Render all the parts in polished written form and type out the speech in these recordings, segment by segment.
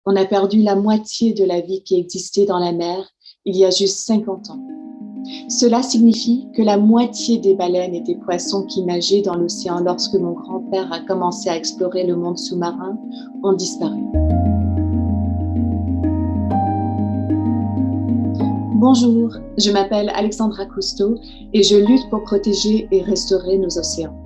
On a perdu la moitié de la vie qui existait dans la mer il y a juste 50 ans. Cela signifie que la moitié des baleines et des poissons qui nageaient dans l'océan lorsque mon grand-père a commencé à explorer le monde sous-marin ont disparu. Bonjour, je m'appelle Alexandra Cousteau et je lutte pour protéger et restaurer nos océans.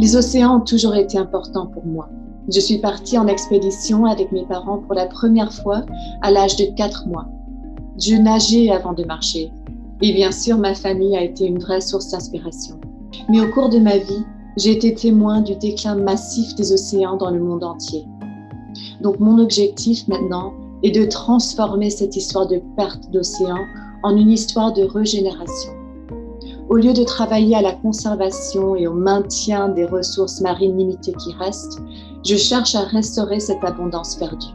Les océans ont toujours été importants pour moi. Je suis partie en expédition avec mes parents pour la première fois à l'âge de 4 mois. Je nageais avant de marcher. Et bien sûr, ma famille a été une vraie source d'inspiration. Mais au cours de ma vie, j'ai été témoin du déclin massif des océans dans le monde entier. Donc mon objectif maintenant est de transformer cette histoire de perte d'océans en une histoire de régénération. Au lieu de travailler à la conservation et au maintien des ressources marines limitées qui restent, je cherche à restaurer cette abondance perdue.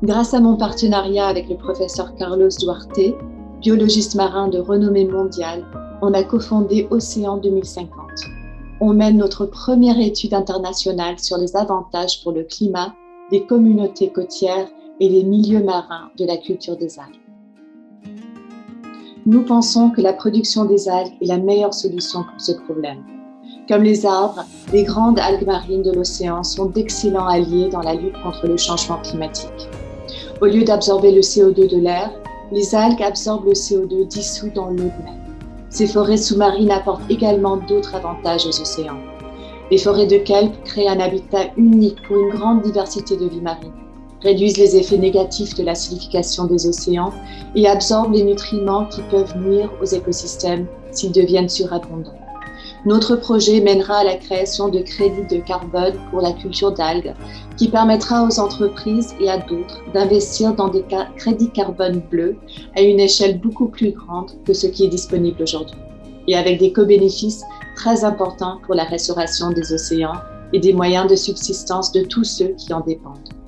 Grâce à mon partenariat avec le professeur Carlos Duarte, biologiste marin de renommée mondiale, on a cofondé Océan 2050. On mène notre première étude internationale sur les avantages pour le climat, les communautés côtières et les milieux marins de la culture des algues. Nous pensons que la production des algues est la meilleure solution pour ce problème. Comme les arbres, les grandes algues marines de l'océan sont d'excellents alliés dans la lutte contre le changement climatique. Au lieu d'absorber le CO2 de l'air, les algues absorbent le CO2 dissous dans l'eau de mer. Ces forêts sous-marines apportent également d'autres avantages aux océans. Les forêts de kelp créent un habitat unique pour une grande diversité de vie marine, réduisent les effets négatifs de l'acidification des océans et absorbent les nutriments qui peuvent nuire aux écosystèmes s'ils deviennent surabondants. Notre projet mènera à la création de crédits de carbone pour la culture d'algues qui permettra aux entreprises et à d'autres d'investir dans des crédits carbone bleus à une échelle beaucoup plus grande que ce qui est disponible aujourd'hui et avec des co-bénéfices très importants pour la restauration des océans et des moyens de subsistance de tous ceux qui en dépendent.